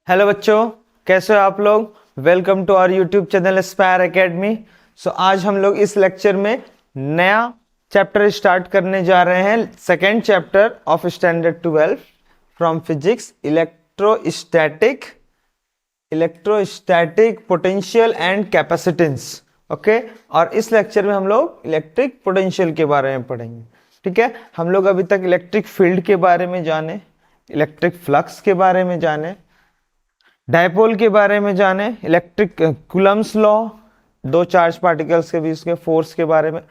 Hello बच्चों, कैसे हो आप लोग। Welcome to our YouTube channel Aspire Academy. आज हम लोग इस लेक्चर में नया चैप्टर स्टार्ट करने जा रहे हैं। Second chapter of standard 12 from physics, electrostatic potential and capacitance. Okay, और इस लेक्चर में हम लोग इलेक्ट्रिक पोटेंशियल के बारे में पढ़ेंगे। ठीक है, हम लोग अभी तक इलेक्ट्रिक फील्ड के बारे में जाने, इलेक्ट्रिक फ्लक्स के बारे में जाने, डायपोल के बारे में जाने, इलेक्ट्रिक कूलम्स लॉ, दो चार्ज पार्टिकल्स के बीच के फोर्स के बारे में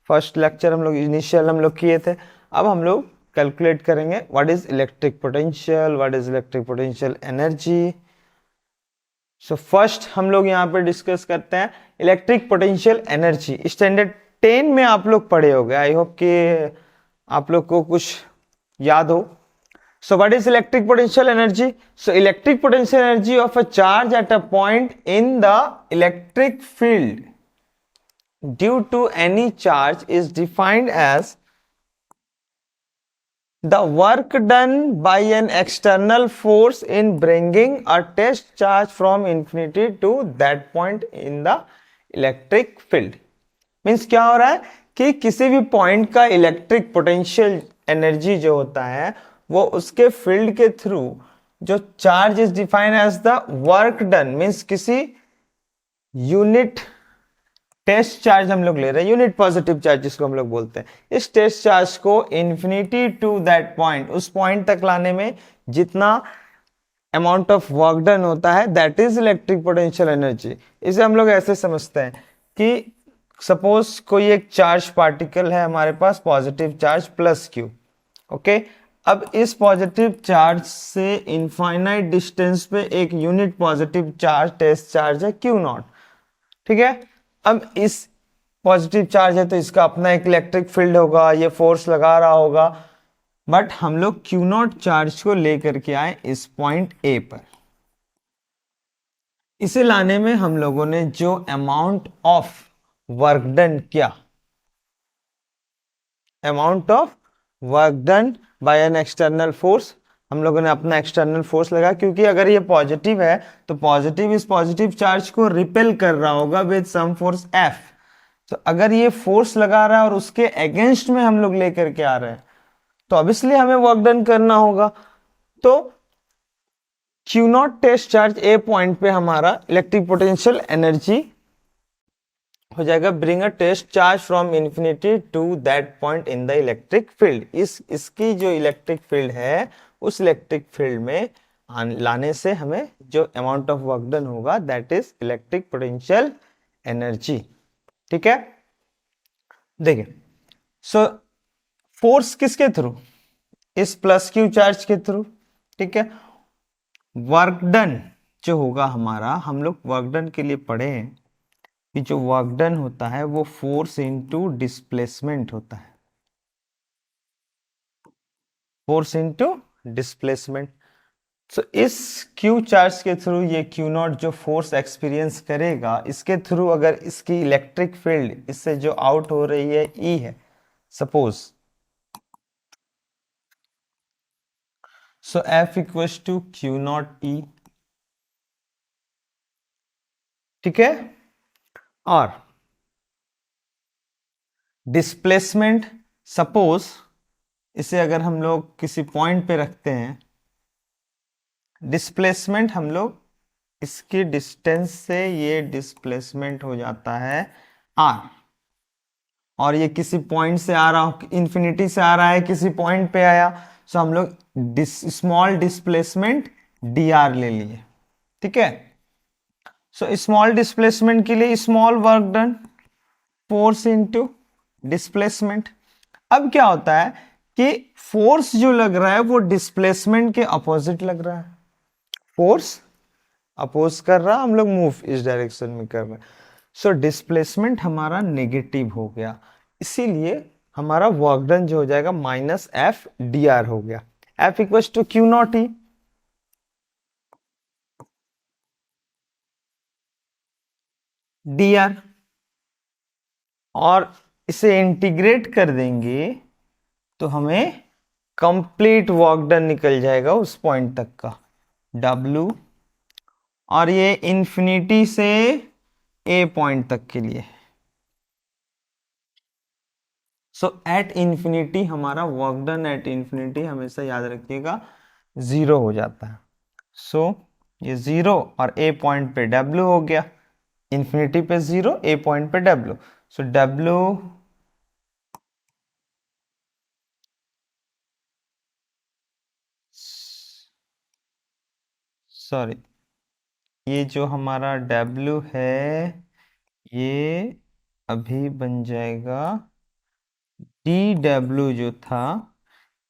फर्स्ट लेक्चर हम लोग इनिशियल किए थे। अब हम लोग कैलकुलेट करेंगे what is electric potential, what is electric potential energy. So first हम लोग यहाँ पे डिस्कस करते हैं इलेक्ट्रिक पोटेंशियल एनर्जी। स्टैंडर्ड 10 में आप लोग पढ़े होंगे, आई होप कि आप लोग को कुछ याद हो। So what is electric potential energy? So electric potential energy of a charge at a point in the electric field due to any charge is defined as the work done by an external force in bringing a test charge from infinity to that point in the electric field. Means क्या हो रहा है कि किसी भी point का electric potential energy जो होता है वो उसके फील्ड के थ्रू जो charge is defined as the work done, means किसी यूनिट टेस्ट चार्ज हम लोग ले रहे हैं, यूनिट पॉजिटिव चार्ज जिसको हम लोग बोलते हैं। इस टेस्ट चार्ज को इन्फिनिटी टू दैट पॉइंट, उस पॉइंट तक लाने में जितना अमाउंट ऑफ वर्क डन होता है, that is electric potential energy. इसे हम लोग ऐसे समझते हैं कि सपोज कोई एक चार्ज पार्टिकल है हमारे पास, positive charge plus q. Okay, अब इस पॉजिटिव चार्ज से इनफाइनाइट डिस्टेंस पे एक unit positive charge test charge है क्यू नॉट। ठीक है, अब इस पॉजिटिव चार्ज है तो इसका अपना एक इलेक्ट्रिक फील्ड होगा, ये फोर्स लगा रहा होगा, बट हम लोग क्यू नॉट चार्ज को लेकर के आए इस पॉइंट ए पर। इसे लाने में हम लोगों ने जो अमाउंट ऑफ वर्क डन किया, amount of work done bye an external force, हम लोगों ने अपना एक्सटर्नल फोर्स लगा, क्योंकि अगर ये पॉजिटिव है तो पॉजिटिव इस पॉजिटिव चार्ज को रिपेल कर रहा होगा विद सम फोर्स एफ। तो अगर ये फोर्स लगा रहा है और उसके अगेंस्ट में हम लोग लेकर के आ रहे हैं तो ऑब्वियसली हमें वर्क डन करना होगा। तो q naught test charge a point पे हमारा इलेक्ट्रिक पोटेंशियल एनर्जी हो जाएगा bring a test charge from infinity to that point in the electric field. इसकी जो इलेक्ट्रिक फील्ड है उस इलेक्ट्रिक फील्ड में लाने से हमें जो अमाउंट ऑफ वर्क डन होगा that is electric potential energy. ठीक है, देखिए, सो फोर्स किसके थ्रू, इस प्लस क्यू चार्ज के थ्रू। ठीक है, वर्क डन जो होगा हमारा, हम लोग वर्क डन के लिए पढ़े हैं कि जो वर्क डन होता है वो फोर्स इनटू डिस्प्लेसमेंट होता है, फोर्स इनटू डिस्प्लेसमेंट। सो इस क्यू चार्ज के थ्रू ये क्यू नॉट जो फोर्स एक्सपीरियंस करेगा, इसके थ्रू अगर इसकी इलेक्ट्रिक फील्ड इससे जो आउट हो रही है ई है suppose, so F equals to q naught E. ठीक है, और डिस्प्लेसमेंट, सपोज इसे अगर हम लोग किसी पॉइंट पे रखते हैं, डिस्प्लेसमेंट हम लोग इसकी डिस्टेंस से ये डिस्प्लेसमेंट हो जाता है आर, और ये किसी पॉइंट से आ रहा हो, इंफिनिटी से आ रहा है, किसी पॉइंट पे आया, सो हम लोग स्मॉल डिस्प्लेसमेंट डी आर ले लिए। ठीक है, सो स्मॉल डिस्प्लेसमेंट के लिए small work done, force into displacement. अब क्या होता है कि फोर्स जो लग रहा है वो डिस्प्लेसमेंट के अपोजिट लग रहा है, फोर्स अपोज कर रहा, हम लोग मूव इस डायरेक्शन में कर रहे हैं, सो डिस्प्लेसमेंट हमारा नेगेटिव हो गया, इसीलिए हमारा वर्क डन जो हो जाएगा माइनस एफ डी आर हो गया। F equals to q naught E, d r, और इसे इंटीग्रेट कर देंगे तो हमें कंप्लीट वर्क डन निकल जाएगा उस पॉइंट तक का, W और ये इंफिनिटी से ए पॉइंट तक के लिए। सो एट इंफिनिटी हमारा वर्क डन एट इंफिनिटी हमेशा याद रखिएगा 0 हो जाता है। सो ये 0 और ए पॉइंट पे W हो गया, इंफिनिटी पे 0, ए पॉइंट पे W। सो W सॉरी, ये जो हमारा W है ये अभी बन जाएगा DW। जो था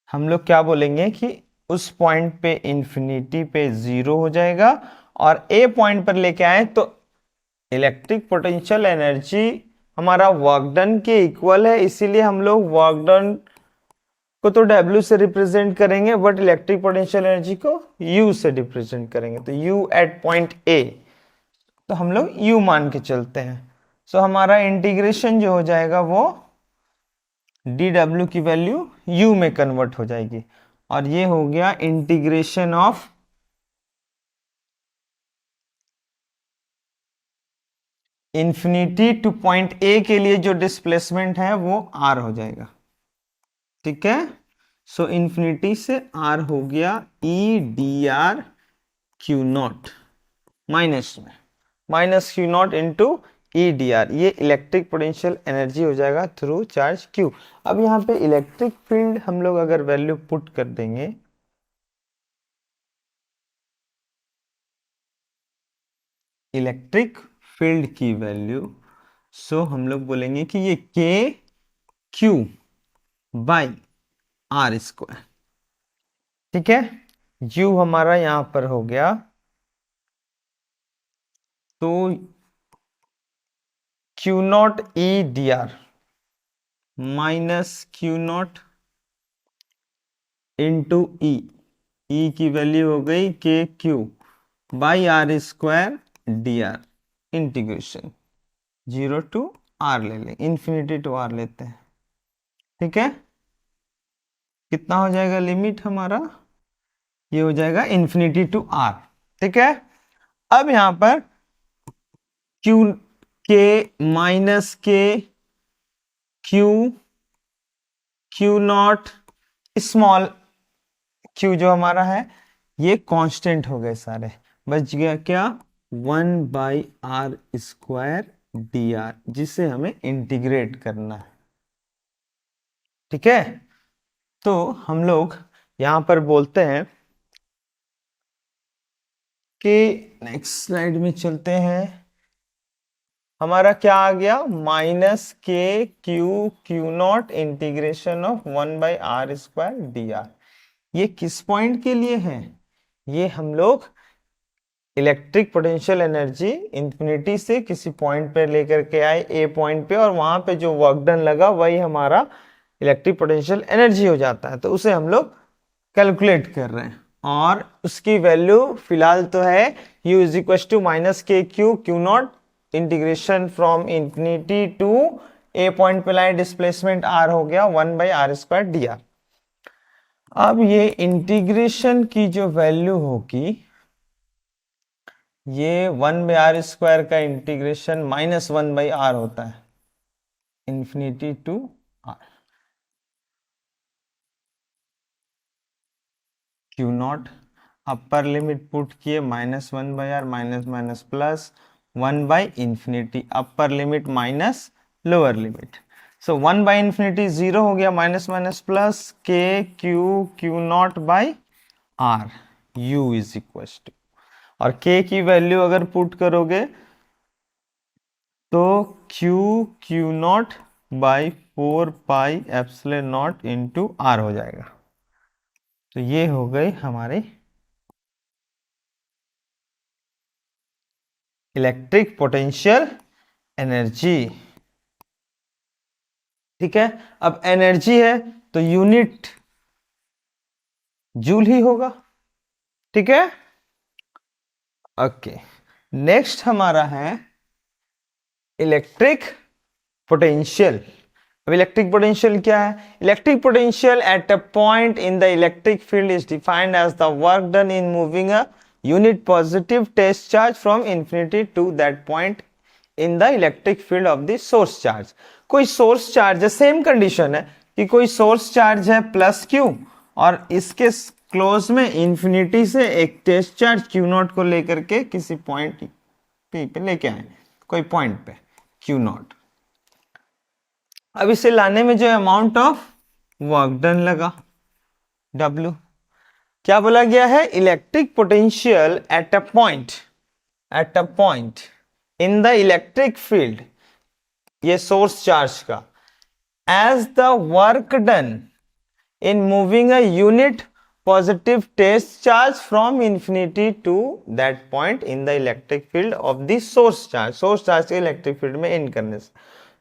हम लोग क्या बोलेंगे कि उस पॉइंट पे इंफिनिटी पे 0 हो जाएगा और ए पॉइंट पर लेके आए तो इलेक्ट्रिक पोटेंशियल एनर्जी हमारा वर्क डन के इक्वल है, इसीलिए हम लोग वर्क डन को तो W से रिप्रेजेंट करेंगे बट इलेक्ट्रिक पोटेंशियल एनर्जी को U से रिप्रेजेंट करेंगे। तो U एट पॉइंट A, तो हम लोग U मान के चलते हैं। सो हमारा इंटीग्रेशन जो हो जाएगा वो dW की वैल्यू U में कन्वर्ट हो जाएगी और ये हो गया integration of infinity to point A के लिए जो डिस्प्लेसमेंट है वो R हो जाएगा। ठीक है, सो इंफिनिटी से R हो गया EdR Q0 माइनस में -Q0 इंटू EdR, ये इलेक्ट्रिक पोटेंशियल एनर्जी हो जाएगा थ्रू चार्ज Q। अब यहाँ पे इलेक्ट्रिक फील्ड हम लोग अगर वैल्यू पुट कर देंगे, इलेक्ट्रिक फील्ड की वैल्यू, सो हम लोग बोलेंगे कि ये KQ बाई R स्क्वायर। ठीक है, U हमारा यहां पर हो गया तो Q0 EdR minus Q0 into E की वैल्यू हो गई KQ by R square DR, integration 0 to R ले लें, इंफिनिटी टू R लेते हैं। ठीक है, कितना हो जाएगा लिमिट हमारा, ये हो जाएगा इंफिनिटी टू R। ठीक है, अब यहां पर K minus Q0 small q जो हमारा है ये कांस्टेंट हो गए सारे, बच गया क्या 1/r स्क्वायर dr, जिसे हमें इंटीग्रेट करना है। ठीक है, तो हम लोग यहां पर बोलते हैं कि नेक्स्ट स्लाइड में चलते हैं, हमारा क्या आ गया -KQ integration of 1/r square dr। ये किस पॉइंट के लिए है, ये हम लोग इलेक्ट्रिक पोटेंशियल एनर्जी इंफिनिटी से किसी पॉइंट पे लेकर के आए ए पॉइंट पे, और वहां पे जो वर्क डन लगा वही हमारा इलेक्ट्रिक पोटेंशियल एनर्जी हो जाता है, तो उसे हम लोग कैलकुलेट कर रहे हैं और उसकी वैल्यू फिलहाल तो है u is equal to minus KQ integration from infinity to a point पे लाए डिस्प्लेसमेंट r हो गया 1/r स्क्वायर dr। अब ये इंटीग्रेशन की जो वैल्यू होगी, ये 1/r स्क्वायर का इंटीग्रेशन -1/r होता है infinity to r। Q0 upper limit put किए -1/r minus minus plus infinity, upper limit minus lower limit. So infinity 0 हो गया, minus minus plus Q0 by R, U is equal to, और K की value अगर put करोगे तो Q0 by 4πε0 into R हो जाएगा। तो ये हो गई हमारी इलेक्ट्रिक पोटेंशियल एनर्जी। ठीक है, अब एनर्जी है तो यूनिट जूल ही होगा। ठीक है, ओके, नेक्स्ट हमारा है इलेक्ट्रिक पोटेंशियल। अब इलेक्ट्रिक पोटेंशियल क्या है, electric potential at a point in the electric field is defined as the work done in moving a unit positive test charge from infinity to that point in the electric field of the source charge. कोई source charge है, same condition है कि कोई source charge है plus Q और इसके close में infinity से एक टेस्ट चार्ज क्यू नॉट को लेकर के किसी पॉइंट पी पे लेके आए, कोई पॉइंट पे क्यू नॉट। अब इसे लाने में जो अमाउंट ऑफ वर्क डन लगा W, क्या बोला गया है, electric potential at a point in the electric field, ये सोर्स चार्ज का, as the work done in moving a unit positive test charge from infinity to that point in the electric field of the source charge के electric field में इन करने से।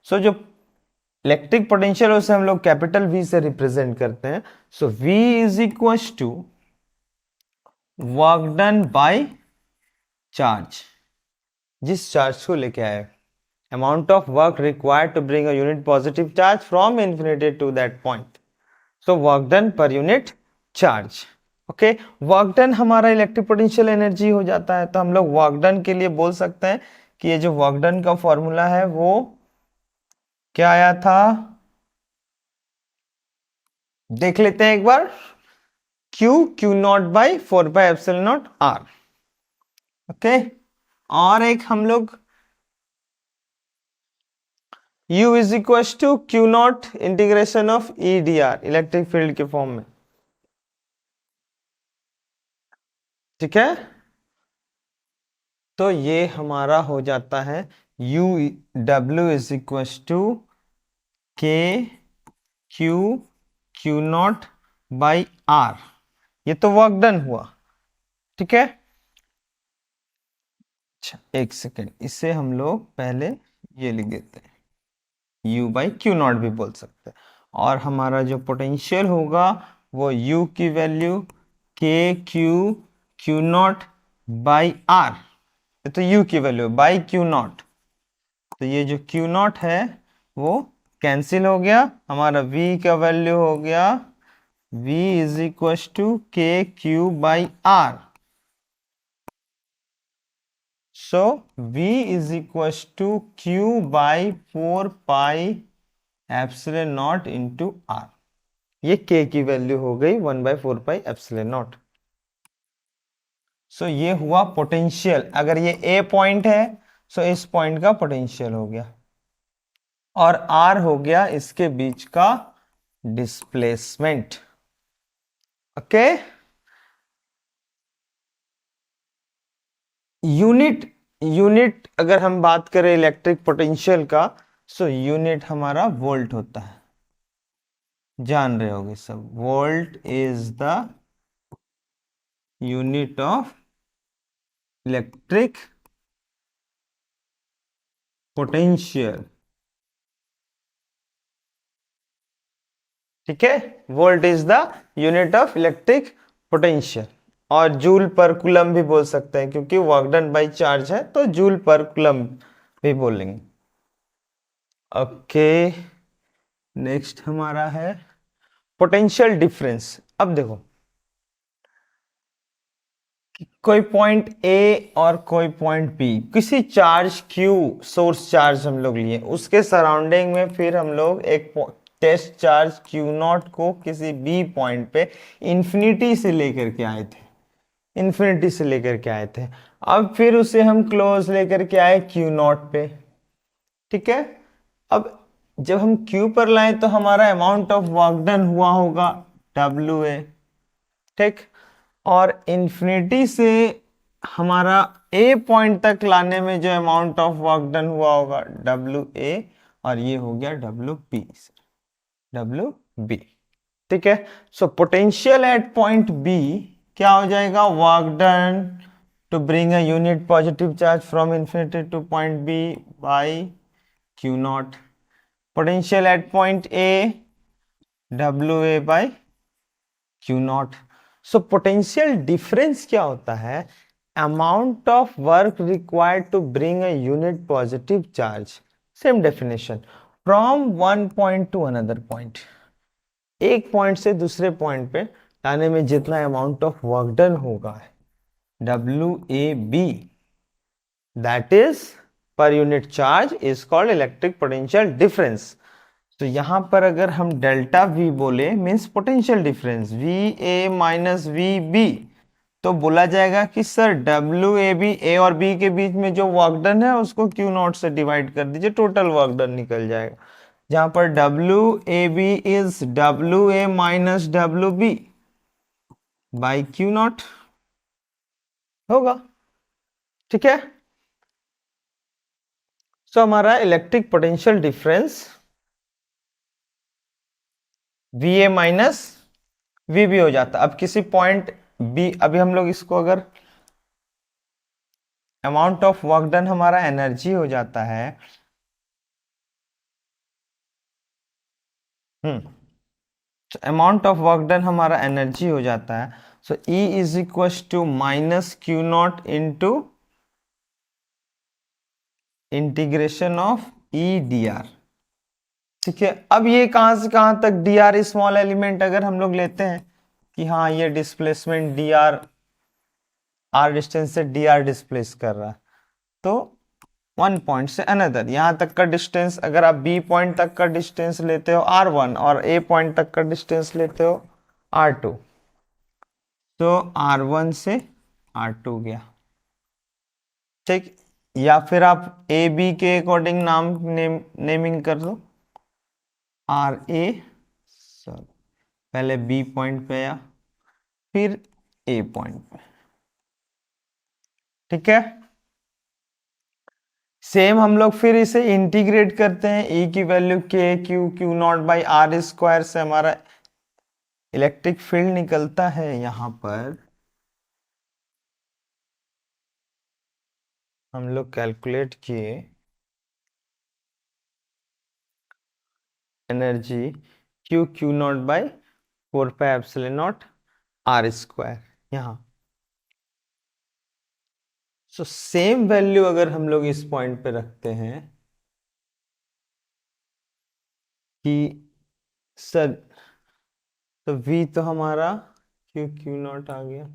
सो जो electric potential उसे हम लोग कैपिटल V से रिप्रेजेंट करते हैं। So V is equal to work done by charge, जिस चार्ज को लेके आए, amount of work required to bring a unit positive charge from infinity to that point. So work done पर unit charge. Okay, work done हमारा electric potential energy हो जाता है। तो हम लोग वर्क डन के लिए बोल सकते हैं कि ये जो वर्क डन का फॉर्मूला है वो क्या आया था, देख लेते हैं एक बार, q naught by 4πε0 R। Okay, और एक हम लोग U is equal to q naught integration of EdR, electric field के फॉर्म में। ठीक है, तो ये हमारा हो जाता है W is equal to q naught by R। ये तो वर्क डन हुआ। ठीक है, अच्छा एक सेकेंड, इसे हम लोग पहले ये लिख देते हैं, U बाई क्यू नॉट भी बोल सकते हैं। और हमारा जो पोटेंशियल होगा वो U की value Q naught by R, तो U की वैल्यू बाई क्यू नॉट, तो ये जो क्यू नॉट है वो कैंसिल हो गया, हमारा V का वैल्यू हो गया V is equal to KQ by R। So V is equal to Q by 4πε0 into R। ये K की वैल्यू हो गई 1/4πε0। सो ये हुआ पोटेंशियल। अगर ये A पॉइंट है सो इस पॉइंट का पोटेंशियल हो गया, और R हो गया इसके बीच का डिस्प्लेसमेंट। ओके, यूनिट अगर हम बात करें इलेक्ट्रिक पोटेंशियल का, सो यूनिट हमारा वोल्ट होता है, जान रहे होगे सब, volt is the unit of electric potential. ठीक है, volt is the unit of electric potential. और जूल पर कूलम भी बोल सकते हैं, क्योंकि वर्क डन बाय चार्ज है तो जूल पर कूलम भी बोलेंगे। ओके, नेक्स्ट हमारा है पोटेंशियल डिफरेंस। अब देखो, कोई पॉइंट ए और कोई पॉइंट बी, किसी चार्ज Q, सोर्स चार्ज हम लोग लिए, उसके सराउंडिंग में फिर हम लोग एक टेस्ट चार्ज Q नॉट को किसी बी पॉइंट पे इंफिनिटी से लेकर के आए थे, इंफिनिटी से लेकर के आए थे। अब फिर उसे हम क्लोज लेकर के आए Q नॉट पे। ठीक है, अब जब हम Q पर लाए तो हमारा अमाउंट ऑफ वर्क डन हुआ होगा WA। ठीक, और इंफिनिटी से हमारा A पॉइंट तक लाने में जो अमाउंट ऑफ वर्क डन हुआ होगा WA, और ये हो गया WB। ठीक है, so potential at point B क्या हो जाएगा, work done to bring a unit positive charge from infinity to point B by Q naught. Potential at point A WA by Q naught. So potential difference क्या होता है, amount of work required to bring a unit positive charge, same definition, from one point to another point, एक point से दूसरे point पे लाने में जितना अमाउंट ऑफ वर्क डन होगा WAB, that is per unit charge is called electric potential difference. तो यहां पर अगर हम डेल्टा V बोले means potential difference VA minus VB, तो बोला जाएगा कि सर WAB A और B के बीच में जो वर्क डन है उसको Q नॉट से डिवाइड कर दीजिए, टोटल वर्क डन निकल जाएगा, जहां पर WAB is WA minus WB by Q not होगा। ठीक है, सो हमारा electric potential difference VA minus VB हो जाता। अब किसी पॉइंट B, अभी हम लोग इसको अगर अमाउंट ऑफ वर्क डन हमारा एनर्जी हो जाता है, अमाउंट ऑफ वर्क डन हमारा एनर्जी हो जाता है, so E is equal to minus Q naught into integration of E dr। ठीक है, अब ये कहां से कहां तक dr स्मॉल एलिमेंट अगर हम लोग लेते हैं कि हाँ ये डिस्प्लेसमेंट dr r डिस्टेंस से dr डिस्प्लेस कर रहा है, तो वन पॉइंट से अनदर यहां तक का डिस्टेंस, अगर आप B पॉइंट तक का डिस्टेंस लेते हो R1 और A पॉइंट तक का डिस्टेंस लेते हो R2, तो R1 से R2 गया। ठीक, या फिर आप ए बी के अकॉर्डिंग नेमिंग कर दो, RA, सॉरी पहले B पॉइंट पे आया फिर A पॉइंट पे। ठीक है, सेम हम लोग फिर इसे इंटीग्रेट करते हैं, E की value Q naught by R square से हमारा इलेक्ट्रिक फील्ड निकलता है। यहां पर हम लोग कैलकुलेट किए energy Q naught by 4πε0 R square यहां। सो सेम वैल्यू अगर हम लोग इस पॉइंट पे रखते हैं कि सर, तो V तो हमारा Q नॉट आ गया,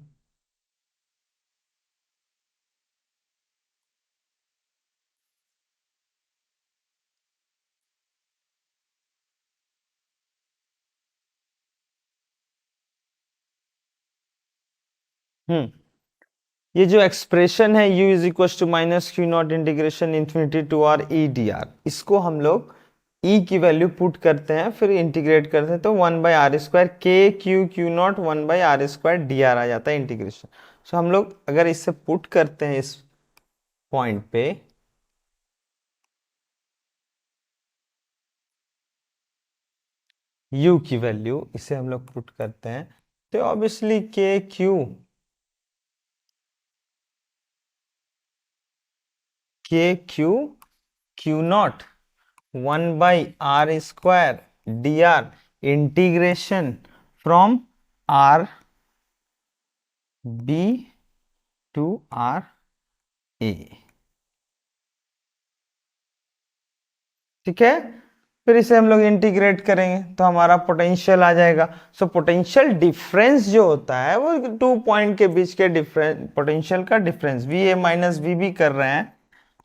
ये जो एक्सप्रेशन है U is equal to minus Q naught integration infinity to R E dr, इसको हम लोग E की वैल्यू पुट करते हैं फिर इंटीग्रेट करते हैं, तो 1/r² Q naught 1/r² dr आ जाता है इंटीग्रेशन। सो हम लोग अगर इसे पुट करते हैं इस पॉइंट पे, U की वैल्यू इसे हम लोग पुट करते हैं, तो obviously Q naught 1/r² dr integration from R B to R A। ठीक है, फिर इसे हम लोग इंटीग्रेट करेंगे तो हमारा पोटेंशियल आ जाएगा। सो पोटेंशियल डिफरेंस जो होता है वो 2 पॉइंट के बीच के डिफरेंस, पोटेंशियल का डिफरेंस VA माइनस VB कर रहे हैं।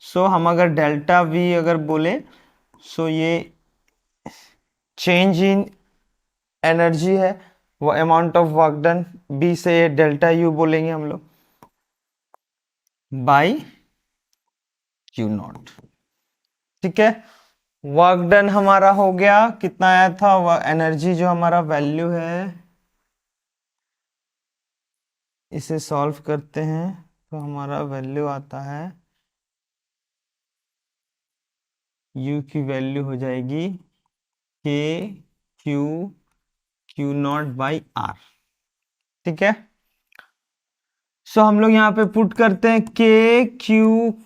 सो हम अगर डेल्टा V अगर बोले, सो ये चेंज इन एनर्जी है, वो amount of work done, B से डेल्टा U बोलेंगे हम लोग बाई Q नॉट। ठीक है, वर्क डन हमारा हो गया, कितना आया था एनर्जी जो हमारा वैल्यू है, इसे सॉल्व करते हैं तो हमारा वैल्यू आता है, U की वैल्यू हो जाएगी Q नॉट बाई R। ठीक है, सो हम लोग यहाँ पे पुट करते हैं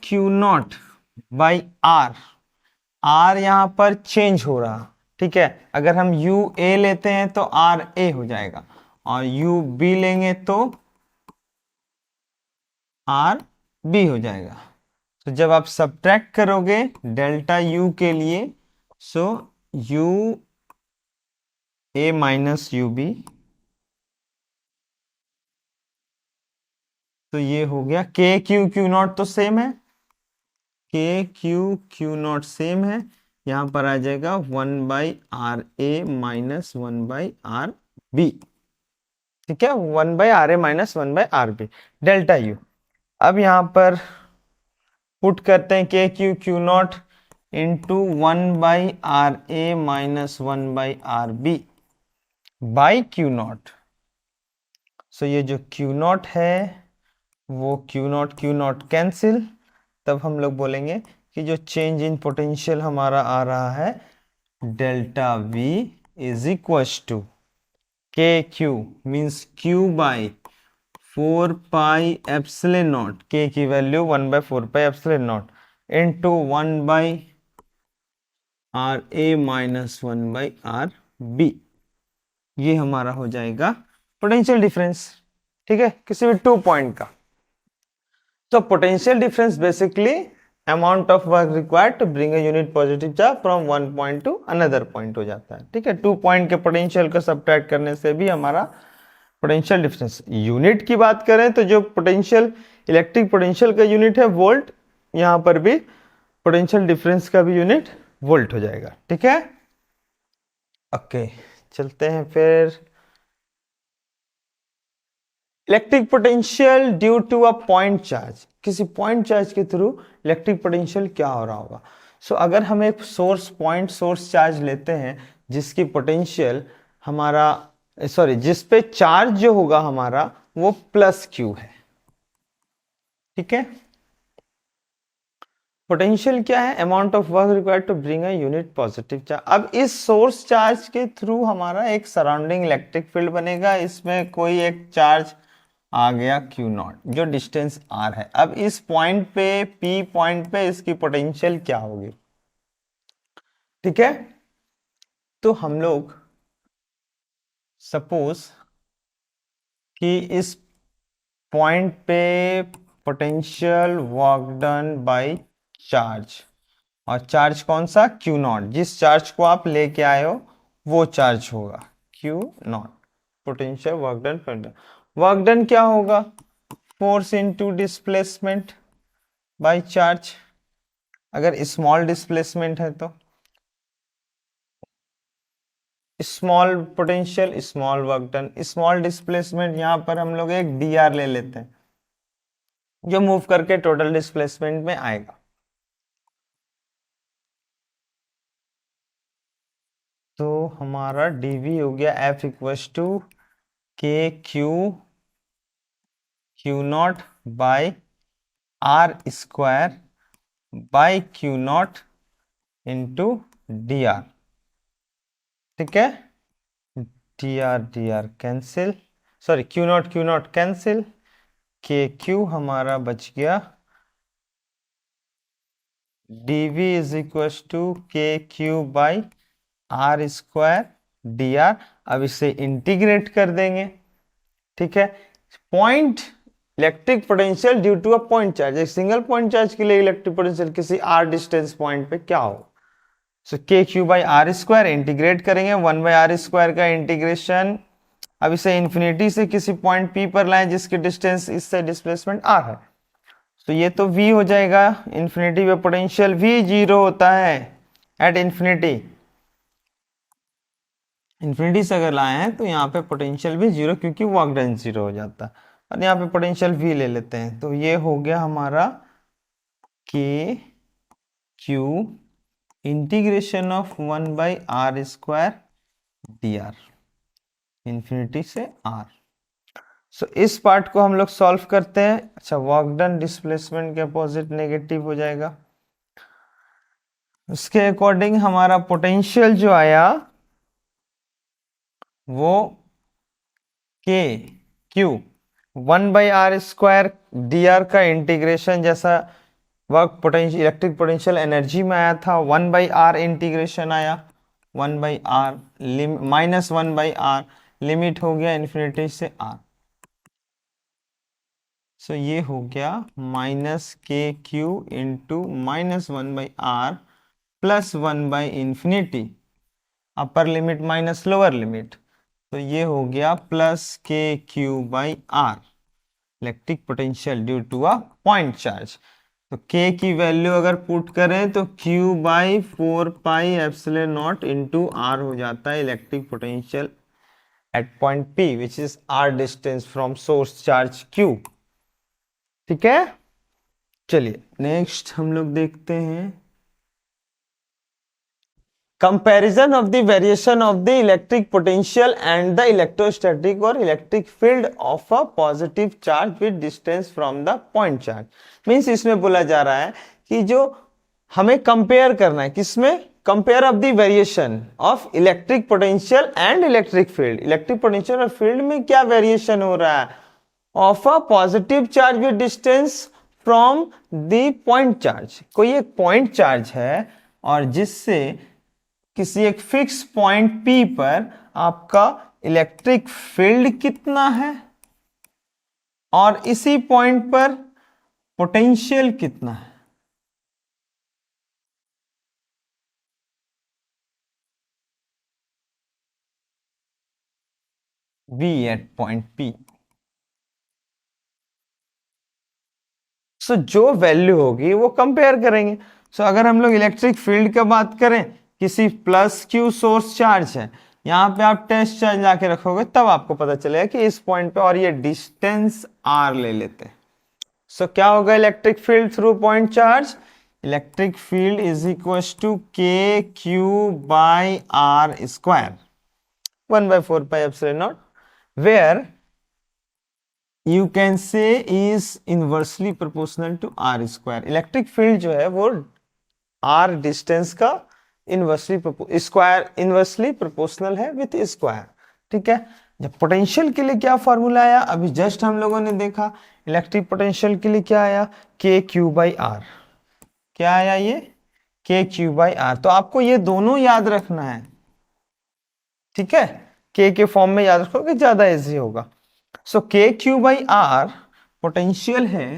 Q naught by R, R यहां पर चेंज हो रहा। ठीक है, अगर हम UA लेते हैं तो RA हो जाएगा और UB लेंगे तो RB हो जाएगा। तो जब आप सब्ट्रैक्ट करोगे डेल्टा U के लिए, सो UA माइनस UB, तो ये हो गया के क्यू क्यू नॉट तो सेम है, के क्यू क्यू नॉट सेम है, यहां पर आ जाएगा 1/RA माइनस 1/RB। ठीक है, 1/RA minus 1/RB delta U. अब यहां पर पुट करते हैं K q q naught into 1/RA minus 1/RB by q naught. So ये जो क्यू नॉट है वो क्यू नॉट कैंसिल, तब हम लोग बोलेंगे कि जो चेंज इन पोटेंशियल हमारा आ रहा है delta V is equal to के q means q by 4π naught, K की value 1/4π into 1/RA minus 1/RB। ये हमारा हो जाएगा पोटेंशियल डिफरेंस। ठीक है, किसी भी 2 पॉइंट का। तो potential difference basically amount of work required to bring a unit positive charge from one point to another point हो जाता है। ठीक है, 2 पॉइंट के पोटेंशियल को सब्ट्रैक्ट करने से भी हमारा पोटेंशियल डिफरेंस। यूनिट की बात करें तो जो पोटेंशियल, इलेक्ट्रिक पोटेंशियल का यूनिट है वोल्ट, यहां पर भी पोटेंशियल डिफरेंस का भी यूनिट वोल्ट हो जाएगा। ठीक है, ओके चलते हैं फिर। Electric potential due to a point charge, किसी पॉइंट चार्ज के थ्रू इलेक्ट्रिक पोटेंशियल क्या हो रहा होगा। सो अगर हम एक सोर्स चार्ज लेते हैं जिसकी पोटेंशियल हमारा जिस पे चार्ज जो होगा हमारा वो प्लस क्यू है। ठीक है, पोटेंशियल क्या है, amount of work required to bring a unit positive charge. अब इस सोर्स चार्ज के थ्रू हमारा एक सराउंडिंग इलेक्ट्रिक फील्ड बनेगा, इसमें कोई एक चार्ज आ गया क्यू नॉट जो डिस्टेंस आर है। अब इस पॉइंट पे, पी पॉइंट पे इसकी पोटेंशियल क्या होगी। ठीक है, तो हम लोग सपोज कि इस पॉइंट पे potential work done by charge, और चार्ज कौन सा, क्यू नॉट, जिस चार्ज को आप लेके आए हो वो चार्ज होगा Q not. Potential work done, work done क्या होगा, force into displacement by charge. अगर स्मॉल डिस्प्लेसमेंट है तो small potential small work done. Small displacement यहां पर हम लोग एक dr ले लेते हैं जो मूव करके टोटल डिस्प्लेसमेंट में आएगा। तो हमारा dv हो गया F इक्वस टू के Q naught by are square by q naught into d r. ठीक है, d r cancel, sorry q naught cancel, k q हमारा बच गया dv इज इक्वल टू के Q by are square d r. अब इसे integrate कर देंगे। ठीक है, point electric potential due to a point charge, एक सिंगल पॉइंट चार्ज के लिए इलेक्ट्रिक पोटेंशियल किसी आर डिस्टेंस पॉइंट पे क्या हो। So k Q by are square integrate करेंगे, 1/r स्क्वायर का इंटीग्रेशन। अब इसे इन्फिनिटी से किसी पॉइंट पी पर लाएं जिसकी डिस्टेंस इससे डिस्प्लेसमेंट आर है। तो ये तो v हो जाएगा, इन्फिनिटी पे पोटेंशियल v जीरो होता है एट इन्फिनिटी। इन्फिनिटी से अगर लाए हैं तो यहाँ पे पोटेंशियल भी जीरो, क्योंकि वर्क डन जीरो हो जाता है। और यहाँ पे पोटेंशियल v ले लेते हैं, तो ये हो गया हमारा के Q integration of 1/r square d are, infinity से r। सो इस पार्ट को हम लोग सॉल्व करते हैं। अच्छा, वर्क डन डिस्प्लेसमेंट के अपोजिट नेगेटिव हो जाएगा। उसके अकॉर्डिंग हमारा पोटेंशियल जो आया वो के Q 1/r square d are का इंटीग्रेशन जैसा work potential electric potential energy में आया था, 1/r इंटीग्रेशन आया, 1/r माइनस 1/r लिमिट हो गया इन्फिनिटी से r। सो ये हो गया minus K q into minus 1/r plus infinity, upper limit minus lower limit. तो ये हो गया plus K Q by R, electric potential due to a point charge. तो k की वैल्यू अगर पुट करें तो q बाई 4πε0 इंटू r हो जाता है electric potential at point p which is r distance from source charge q। ठीक है, चलिए नेक्स्ट हम लोग देखते हैं comparison of the variation of the electric potential and the electrostatic और electric field of a positive charge with distance from the point charge. Means इसमें बोला जा रहा है कि जो हमें कंपेयर करना है, किसमें, compare of the variation of electric potential and electric field. Electric potential और फील्ड में क्या वेरिएशन हो रहा है of a positive charge with distance from the point charge. कोई एक पॉइंट चार्ज है और जिससे किसी एक फिक्स पॉइंट P पर आपका इलेक्ट्रिक फील्ड कितना है और इसी पॉइंट पर पोटेंशियल कितना है। V at point P। So जो वैल्यू होगी वो कंपेयर करेंगे। सो अगर हम लोग इलेक्ट्रिक फील्ड का बात करें, किसी प्लस Q सोर्स चार्ज है, यहां पे आप टेस्ट चार्ज लाके रखोगे तब आपको पता चलेगा कि इस पॉइंट पे, और ये डिस्टेंस r ले लेते हैं। सो क्या होगा electric field through point charge, electric field is equal to के Q by are square 1/4πε0 where you can say is inversely proportional to R square. Electric field जो है वो आर डिस्टेंस का इनवर्सली प्रोपोर्शनल है with square. ठीक है, जब potential के लिए क्या फॉर्मूला आया, अभी जस्ट हम लोगों ने देखा इलेक्ट्रिक पोटेंशियल के लिए क्या आया, के क्यू बाई आर। क्या आया ये, के क्यू बाई आर। तो आपको ये दोनों याद रखना है। ठीक है, के फॉर्म में याद रखोगे ज्यादा इजी होगा। सो k Q by are potential है,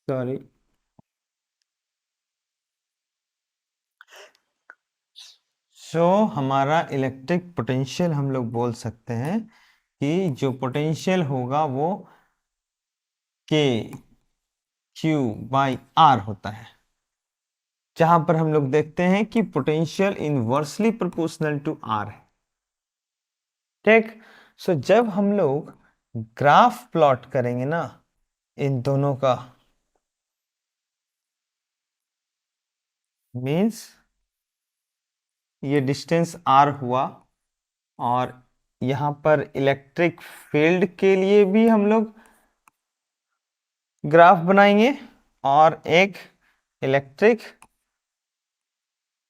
सॉरी, सो हमारा इलेक्ट्रिक पोटेंशियल हम लोग बोल सकते हैं कि जो पोटेंशियल होगा वो के क्यू बाई आर होता है, जहां पर हम लोग देखते हैं कि potential inversely proportional to r है। ठीक, सो जब हम लोग ग्राफ प्लॉट करेंगे ना इन दोनों का, मींस ये डिस्टेंस आर हुआ और यहां पर इलेक्ट्रिक फील्ड के लिए भी हम लोग ग्राफ बनाएंगे और एक इलेक्ट्रिक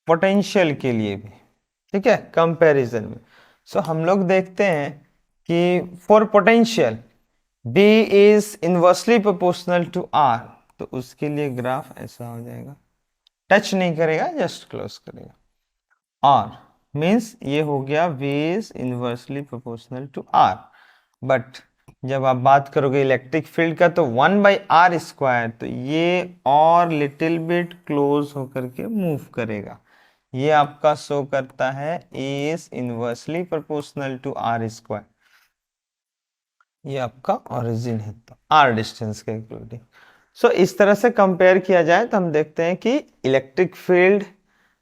पोटेंशियल के लिए भी। ठीक है, कंपैरिजन में। सो हम लोग देखते हैं कि for potential B is inversely proportional to R, तो उसके लिए ग्राफ ऐसा हो जाएगा, टच नहीं करेगा, जस्ट क्लोज करेगा। और मीन्स ये हो गया V is inversely proportional to R। But जब आप बात करोगे इलेक्ट्रिक फील्ड का तो 1/r स्क्वायर, तो ये और लिटिल बिट क्लोज होकर के मूव करेगा। ये आपका शो करता है A is inversely proportional to R square. ये आपका ओरिजिन है, तो R डिस्टेंस के इंक्लूडिंग। सो इस तरह से कंपेयर किया जाए तो हम देखते हैं कि इलेक्ट्रिक फील्ड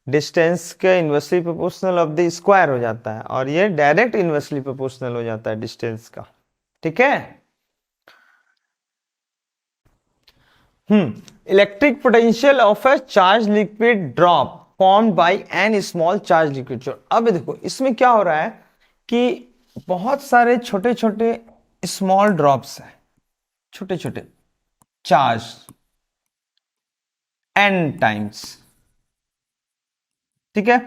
डिस्टेंस के inversely proportional of the square हो जाता है और ये डायरेक्ट इनवर्सली प्रोपोर्शनल हो जाता है डिस्टेंस का। ठीक है, electric potential of a charge liquid drop formed by n small charge liquid. अब देखो इसमें क्या हो रहा है कि बहुत सारे छोटे छोटे स्मॉल ड्रॉप्स हैं, छोटे छोटे चार्ज n टाइम्स। ठीक है,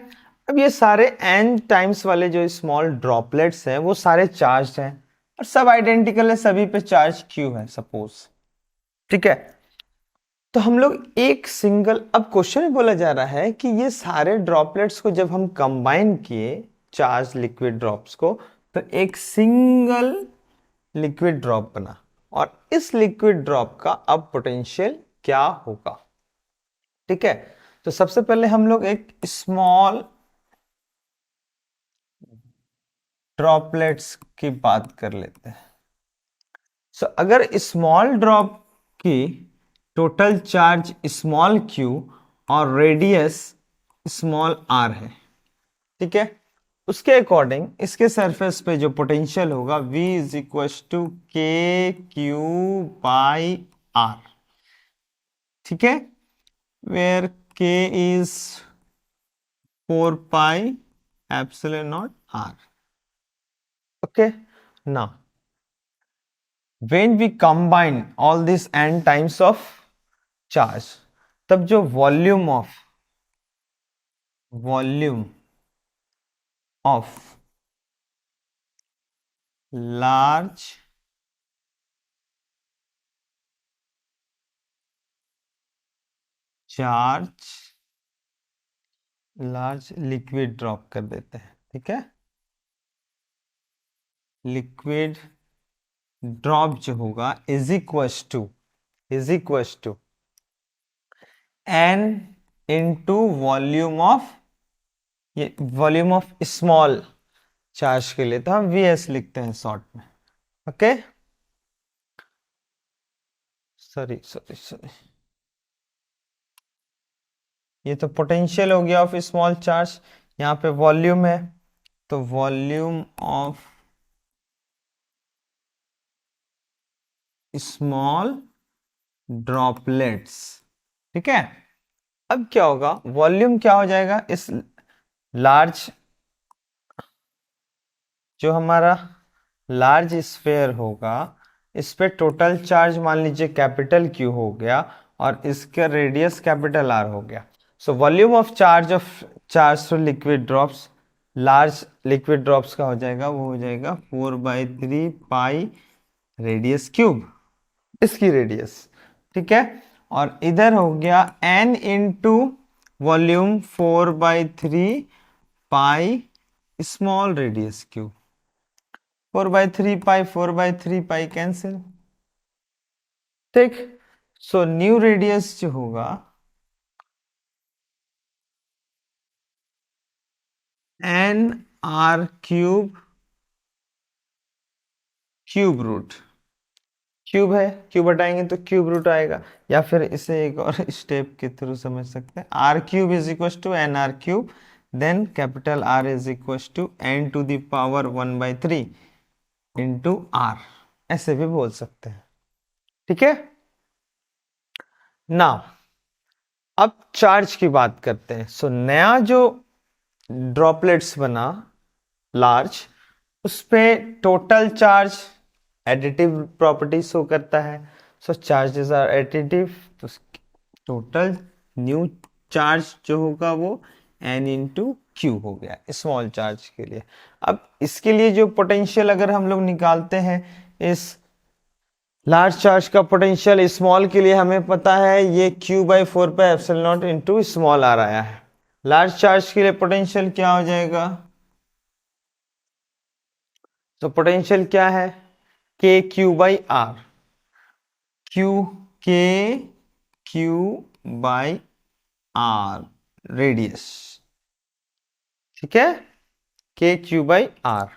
अब ये सारे n टाइम्स वाले जो स्मॉल ड्रॉपलेट्स हैं वो सारे चार्ज हैं और सब आइडेंटिकल है, सभी पे चार्ज q है सपोज। ठीक है, तो हम लोग एक सिंगल, अब क्वेश्चन में बोला जा रहा है कि ये सारे ड्रॉपलेट्स को जब हम कंबाइन किए चार्ज लिक्विड ड्रॉप्स को, तो एक सिंगल लिक्विड ड्रॉप बना और इस लिक्विड ड्रॉप का अब पोटेंशियल क्या होगा। ठीक है, तो सबसे पहले हम लोग एक स्मॉल ड्रॉपलेट्स की बात कर लेते हैं। सो अगर स्मॉल ड्रॉप की टोटल चार्ज स्मॉल क्यू और रेडियस स्मॉल आर है, ठीक है, उसके अकॉर्डिंग इसके सरफेस पे जो पोटेंशियल होगा V इज इक्वल टू के क्यू बाई आर, ठीक है, where K is 4 pi epsilon naught r. Okay, now when we combine all these n times of charge, तब जो volume of large charge large liquid drop कर देते हैं, ठीक है, लिक्विड ड्रॉप जो होगा is equal to n into volume of small charge के लिए तो हम वीएस लिखते हैं शॉर्ट में. ओके, सॉरी, ये तो पोटेंशियल हो गया ऑफ स्मॉल चार्ज, यहाँ पे वॉल्यूम है तो वॉल्यूम ऑफ स्मॉल ड्रॉपलेट्स, ठीक है. अब क्या होगा, वॉल्यूम क्या हो जाएगा, इस लार्ज जो हमारा लार्ज स्फेयर होगा इस पे टोटल चार्ज मान लीजिए कैपिटल क्यू हो गया और इसका रेडियस कैपिटल आर हो गया. So volume of charge to liquid drops, large liquid drops का हो जाएगा, वो हो जाएगा 4/3 पाई रेडियस क्यूब, इसकी रेडियस, ठीक है. और इधर हो गया n into volume 4/3 pi small radius cube. 4/3 pi cancel, ठीक. सो न्यू रेडियस जो होगा n are cube root, cube है, क्यूब हटाएंगे तो क्यूब रूट आएगा, या फिर इसे एक और स्टेप के थ्रू समझ सकते हैं, R cube is equal to N are cube, then capital R is equal to N to the power 1/3 into R, ऐसे भी बोल सकते हैं, ठीक है. नाउ अब चार्ज की बात करते हैं. सो नया जो ड्रॉपलेट्स बना लार्ज, उस पे total charge additive property show करता है. सो चार्जेस आर एडिटिव, तो टोटल न्यू चार्ज जो होगा वो n इंटू क्यू हो गया स्मॉल चार्ज के लिए. अब इसके लिए जो पोटेंशियल अगर हम लोग निकालते हैं, इस लार्ज चार्ज का पोटेंशियल स्मॉल के लिए हमें पता है ये Q/4 पे epsilon naught into small R आया है. लार्ज चार्ज के लिए पोटेंशियल क्या हो जाएगा, तो पोटेंशियल क्या है, के Q/R, के Q/R रेडियस, ठीक है, के Q/R.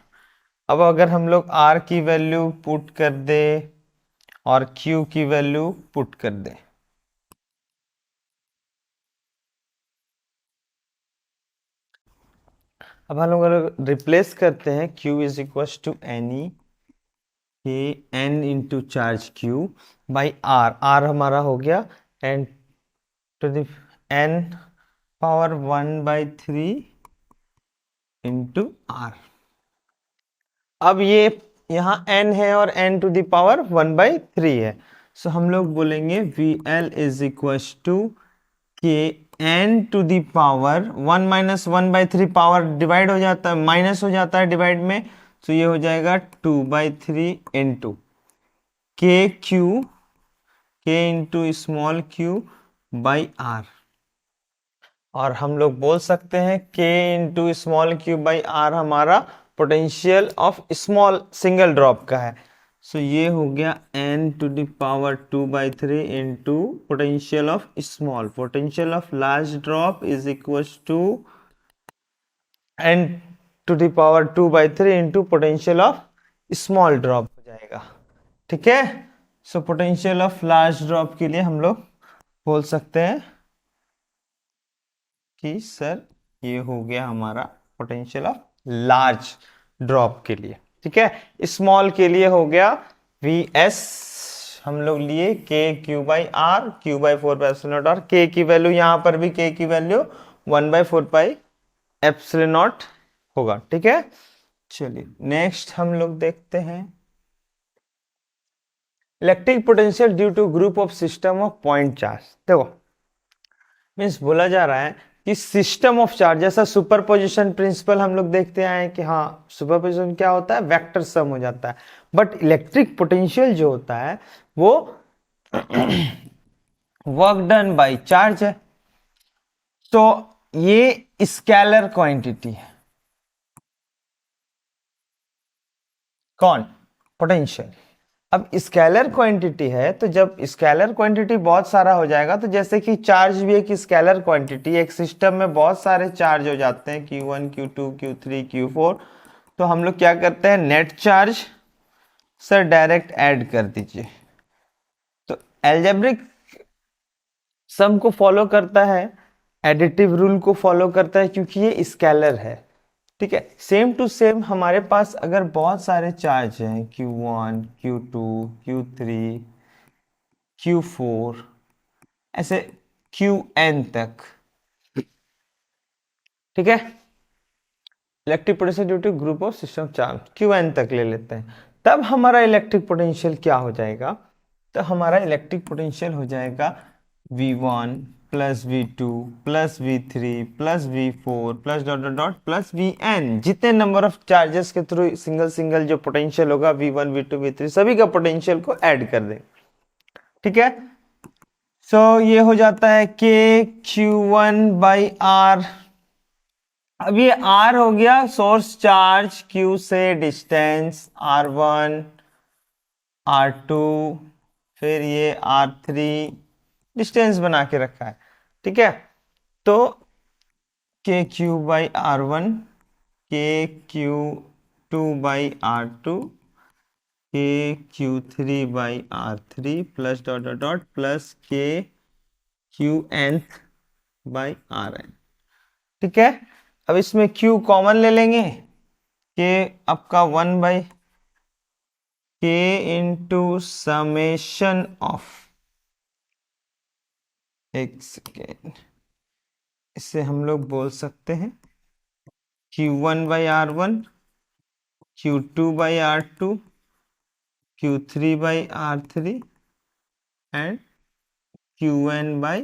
अब अगर हम लोग R की वैल्यू पुट कर दे और Q की वैल्यू पुट कर दे, अब हम लोग रिप्लेस करते हैं, Q is equal to NE के N into charge Q by R हमारा हो गया N to the N power 1/3 into R. अब ये यहाँ n है और n टू द पावर 1/3 है, सो हम लोग बोलेंगे VL is equal to K n to the power 1 minus 1/3, power divide हो जाता है, माइनस हो जाता है डिवाइड में, तो ये हो जाएगा 2/3 into K into small q by R. और हम लोग बोल सकते हैं के into small q by R हमारा potential of small single drop का है. सो ये हो गया n to the power 2/3 into potential of small, potential of large drop is equal to n to the power 2/3 into potential of small drop हो जाएगा, ठीक है। So potential of large drop के लिए हम लोग बोल सकते हैं कि सर ये हो गया हमारा पोटेंशियल ऑफ लार्ज ड्रॉप के लिए। ठीक है। स्मॉल के लिए हो गया वी एस, हम लोग लिए K Q by R, Q by 4 और के की वैल्यू, यहां पर भी के की वैल्यू 1/4 एप्सिलॉन नॉट होगा। ठीक है। चलिए नेक्स्ट हम लोग देखते हैं electric potential due to group of system of point charge. देखो मीन्स बोला जा रहा है कि सिस्टम ऑफ चार्ज, जैसा सुपरपोजिशन प्रिंसिपल हम लोग देखते आए हैं कि हाँ सुपरपोजिशन क्या होता है, वेक्टर सम हो जाता है। बट इलेक्ट्रिक पोटेंशियल जो होता है वो वर्क डन बाय चार्ज है। तो ये स्केलर क्वांटिटी है। कौन? पोटेंशियल। अब स्केलर क्वांटिटी है, तो जब स्केलर क्वांटिटी बहुत सारा हो जाएगा, तो जैसे कि चार्ज भी एक स्केलर क्वांटिटी, एक सिस्टम में बहुत सारे चार्ज हो जाते हैं Q1 Q2 Q3 Q4, तो हम लोग क्या करते हैं, net charge sir direct add कर दीजिए। तो एल्जेब्रिक सम को फॉलो करता है, एडिटिव रूल को फॉलो करता है, क्योंकि ये स्केलर है। ठीक है। सेम टू सेम हमारे पास अगर बहुत सारे चार्ज हैं Q1 Q2 Q3 Q4 ऐसे Qn तक, ठीक है, electric potential due to group of system charge Qn तक ले लेते हैं, तब हमारा इलेक्ट्रिक पोटेंशियल क्या हो जाएगा, तो हमारा इलेक्ट्रिक पोटेंशियल हो जाएगा V1 plus V2 plus V3 plus V4 plus dot dot dot plus Vn, जितने नंबर ऑफ चार्जेस के थ्रू सिंगल सिंगल जो पोटेंशियल होगा V1 V2 V3 सभी का पोटेंशियल को ऐड कर दें। ठीक है। सो ये हो जाता है K Q1 बाई R। अब ये R हो गया सोर्स चार्ज Q से डिस्टेंस R1 R2, फिर ये R3 डिस्टेंस बना के रखा है। ठीक है। तो के क्यू बाई R1, के Q2 बाई R2, के Q3 by R3 plus dot dot dot plus के Qn बाई Rn। ठीक है। अब इसमें Q कॉमन ले लेंगे, के आपका 1 के इंटू समेशन ऑफ, एक सेकेंड, इसे हम लोग बोल सकते हैं Q1 by R1, Q2 by R2, Q3 by R3 and Qn by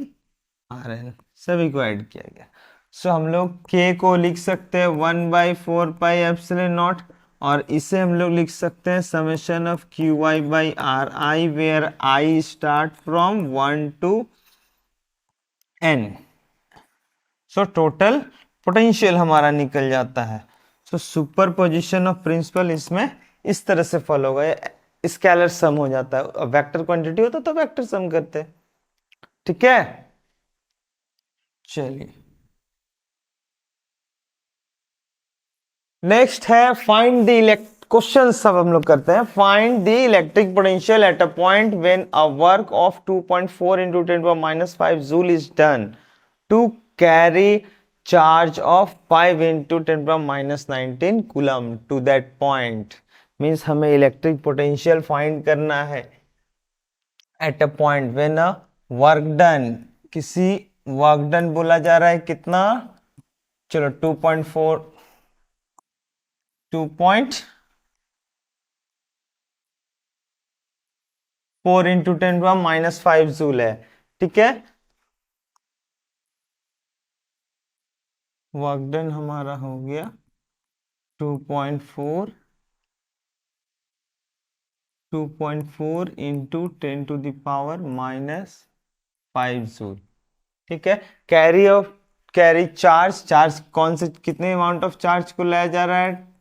Rn, सभी को ऐड किया गया। सो हम लोग K को लिख सकते हैं 1/4 एप्सिलॉन नॉट, और इसे हम लोग लिख सकते हैं summation of Qi by Ri, where I start from 1 to n। So total potential हमारा निकल जाता है। So superposition of principle इसमें इस तरह से फॉलो होगा, स्केलर सम हो जाता है। वेक्टर क्वांटिटी होता तो वेक्टर सम करते। ठीक है। चलिए नेक्स्ट है फाइंड द क्वेश्चन, सब हम लोग करते हैं। Find the electric potential at a point when a work of 2.4 into 10⁻⁵ joule is done to carry charge of 5 into 10⁻⁹ coulomb to that point. Means हमें इलेक्ट्रिक पोटेंशियल फाइंड करना है at a point when a work done, किसी work done बोला जा रहा है कितना, चलो 2.4 into 10⁻⁵ जूल है। ठीक है। वर्क डन हमारा हो गया 2.4 into 10⁻⁵ जूल। ठीक है। कैरी चार्ज कौन से, कितने अमाउंट ऑफ चार्ज को लाया जा रहा है,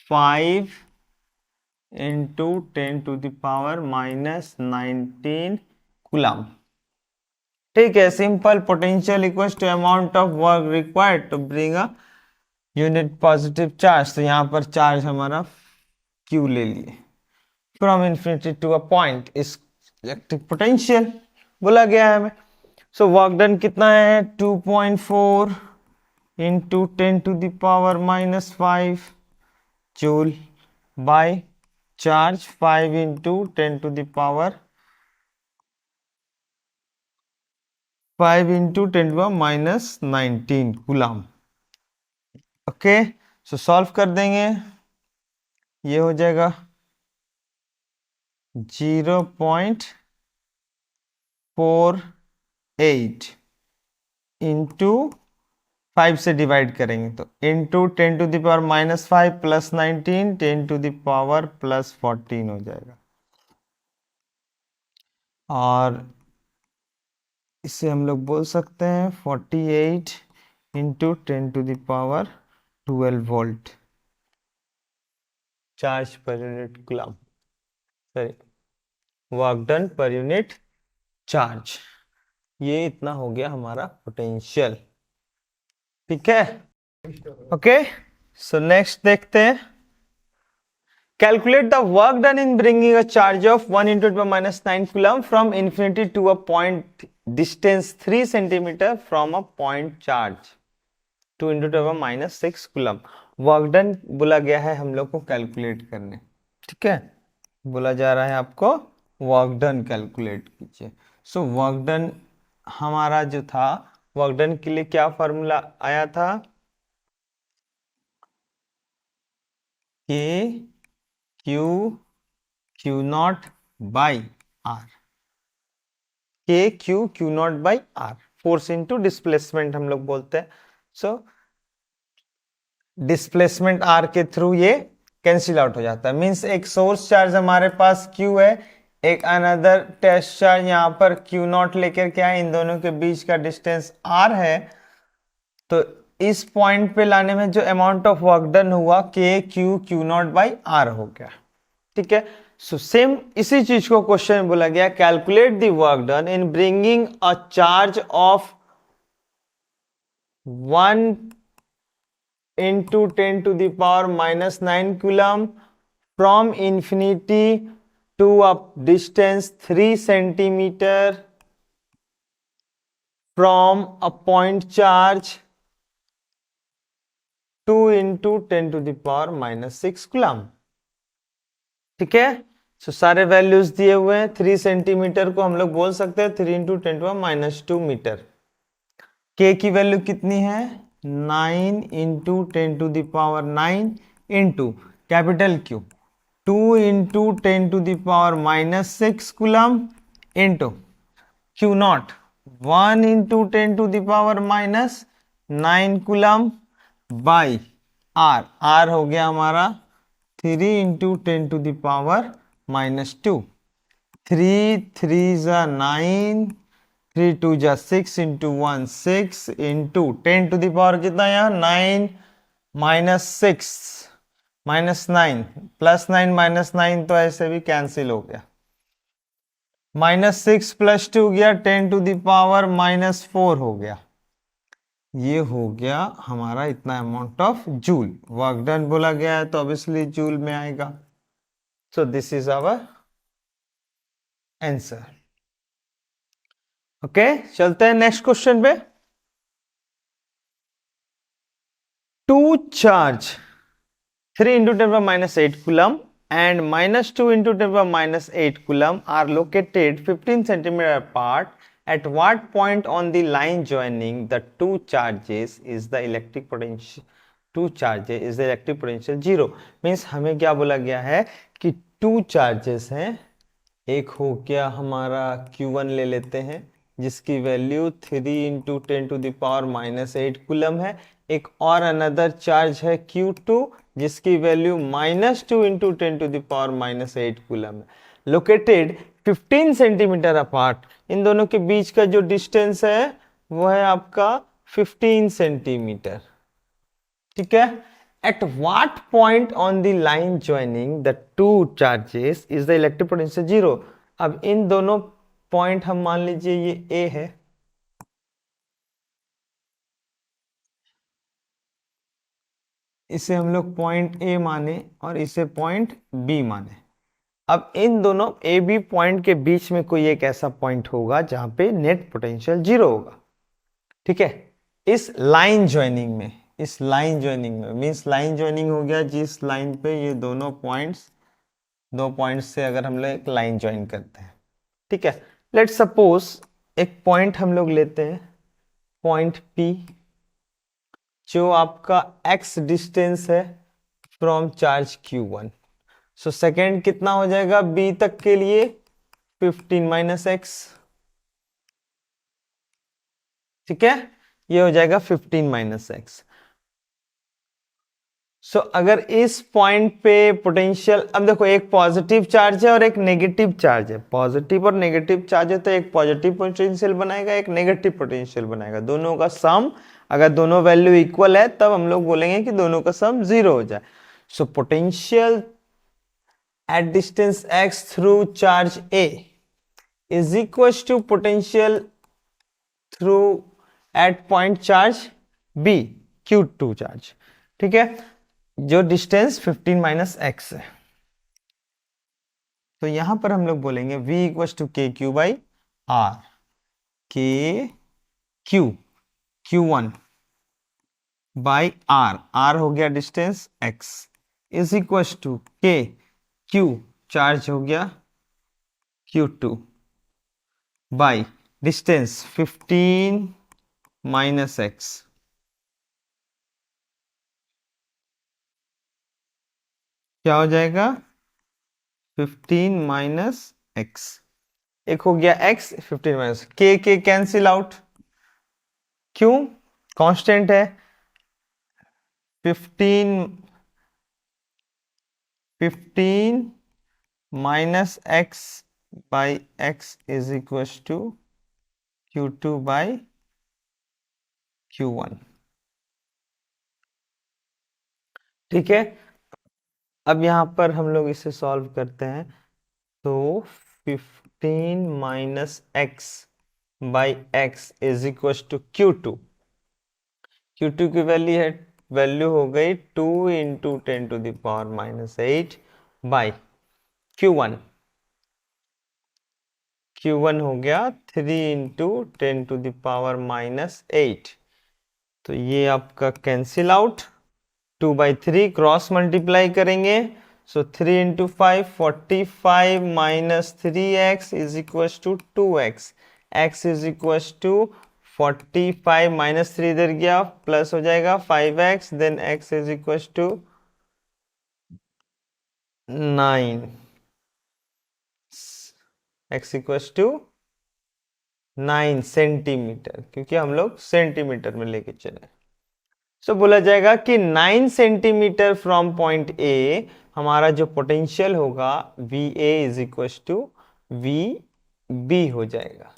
5 into 10⁻⁻⁹ कूलम। ठीक है। Simple, potential equals to amount of work required to bring a unit positive charge. तो यहां पर चार्ज हमारा Q ले लिए। From infinity to a point is electric potential बोला गया है हमें। सो वर्क डन कितना है 2.4 into 10⁻⁻5 joule by charge 5 into 10⁻⁻19 coulomb. Okay, so solve कर देंगे, ये हो जाएगा 0.48 इंटू 5 से डिवाइड करेंगे तो इंटू 10⁻⁻5 प्लस 19 10⁻+14 हो जाएगा। और इसे हम लोग बोल सकते हैं 48 into 10⁻12 volt charge per unit coulomb, sorry work done पर यूनिट चार्ज। ये इतना हो गया हमारा पोटेंशियल। ठीक है, ओके। सो नेक्स्ट देखते हैं, calculate the work done in bringing a charge of 1 into 10⁻⁹ coulomb from infinity to a point distance 3 centimetre from a point charge 2 into 10⁻⁶ coulomb. Work done बोला गया है हम लोग को कैलकुलेट करने। ठीक है, बोला जा रहा है आपको वर्क डन कैलकुलेट कीजिए। सो वर्क डन हमारा जो था, वर्क डन के लिए क्या फॉर्मूला आया था, K Q naught by R, K Q naught by R, force into displacement हम लोग बोलते हैं। सो डिस्प्लेसमेंट आर के थ्रू ये कैंसिल आउट हो जाता है। मींस एक सोर्स चार्ज हमारे पास क्यू है, एक अनदर टेस्ट चार्ज यहाँ पर क्यू नॉट लेकर के आए, इन दोनों के बीच का डिस्टेंस आर है। तो इस पॉइंट पे लाने में जो अमाउंट ऑफ वर्क डन हुआ के क्यू नॉट बाई आर हो गया। ठीक है, सो सेम इसी चीज को क्वेश्चन में बोला गया, calculate the work done in bringing a charge of 1 into 10⁻⁻9 coulomb from infinity to a distance 3 centimeter from a point charge 2 into 10⁻⁻6 coulomb। ठीक है, सो सारे वैल्यूज दिए हुए हैं। 3 सेंटीमीटर को हम लोग बोल सकते हैं 3 into 10⁻⁻2 मीटर। के की वैल्यू कितनी है 9 into 10⁻9 into capital Q 2 into 10⁻⁻6 coulomb into Q naught 1 into 10⁻⁻9 coulomb by R. R हो गया हमारा 3 into 10⁻⁻2, 3 3 जा 9, 3 2 जा 6 into 1 6 into 10 to the power कितना यहाँ 9 माइनस 6 माइनस 9 प्लस 9 माइनस 9 तो ऐसे भी कैंसिल हो गया। -6 + 2 गया 10 टू द पावर -4 हो गया। ये हो गया हमारा इतना amount of joule. Work done बोला गया है तो ऑब्वियसली जूल में आएगा। So this is our answer. Okay, चलते हैं नेक्स्ट क्वेश्चन पे। Two charge 3 into 10⁻⁸ coulomb and -2 into 10⁻⁸ coulomb are located 15 centimeter apart. At what point on the line joining the two charges is the electric potential, two charges is the electric potential zero? Means हमें क्या बोला गया है कि two charges हैं, एक हो गया हमारा Q1 ले लेते हैं जिसकी वैल्यू 3 into 10⁻⁻8 कूलम है, एक और अनदर चार्ज है Q2 जिसकी वैल्यू -2 into 10⁻⁻8 कूलम है, लोकेटेड 15 सेंटीमीटर अपार्ट। इन दोनों के बीच का जो डिस्टेंस है वो है आपका 15 सेंटीमीटर। ठीक है, at what point on the line joining the two charges is the electric potential zero? अब इन दोनों पॉइंट हम मान लीजिए ये A है, इसे हम लोग पॉइंट A माने और इसे पॉइंट B माने। अब इन दोनों ए बी पॉइंट के बीच में कोई एक ऐसा पॉइंट होगा जहां पे नेट पोटेंशियल 0 होगा, ठीक है। इस लाइन ज्वाइनिंग में, इस लाइन ज्वाइनिंग में मीन्स लाइन ज्वाइनिंग हो गया जिस लाइन पे ये दोनों पॉइंट्स, दो पॉइंट्स से अगर हम लोग एक लाइन ज्वाइन करते हैं, ठीक है। लेट सपोज एक पॉइंट हम लोग लेते हैं, पॉइंट P, जो आपका x डिस्टेंस है from charge Q1। So second कितना हो जाएगा B तक के लिए 15 माइनस एक्स, ठीक है, ये हो जाएगा 15 माइनस एक्स। सो अगर इस पॉइंट पे पोटेंशियल, अब देखो एक पॉजिटिव चार्ज है और एक नेगेटिव चार्ज है, पॉजिटिव और नेगेटिव चार्ज है तो एक पॉजिटिव पोटेंशियल बनाएगा, एक नेगेटिव पोटेंशियल बनाएगा, दोनों का सम अगर दोनों वैल्यू इक्वल है तब हम लोग बोलेंगे कि दोनों का सम 0 हो जाए। So potential at distance x through charge A is equal to potential through at point charge B, Q2 charge, ठीक है, जो डिस्टेंस 15 माइनस एक्स है। तो यहां पर हम लोग बोलेंगे v इक्वल टू के Q by R, K Q Q1 by R, R हो गया distance x, is equal to के क्यू चार्ज हो गया Q2 by distance 15 minus x, क्या हो जाएगा 15 माइनस एक्स, एक हो गया x 15 minus K cancel out, क्यों कांस्टेंट है 15 minus x by x is equal to Q2 by Q1, ठीक है। अब यहां पर हम लोग इसे सॉल्व करते हैं तो 15 minus x by x is equal to Q2, Q2 की वैल्यू हो गई 2 into 10 to the power minus 8 by Q1, Q1 हो गया 3 into 10 to the power minus 8, तो ये आपका cancel out, 2 by 3 cross multiply करेंगे, so 3 into 5 45 minus 3x is equal to 2x, x is equal to 45 minus 3 इधर गया plus हो जाएगा 5x, then x is equal to 9, x equal to 9 centimetre, क्योंकि हम लोग सेंटीमीटर में लेके चले। सो बोला जाएगा कि 9 सेंटीमीटर फ्रॉम पॉइंट ए हमारा जो पोटेंशियल होगा V A is equal to V B हो जाएगा,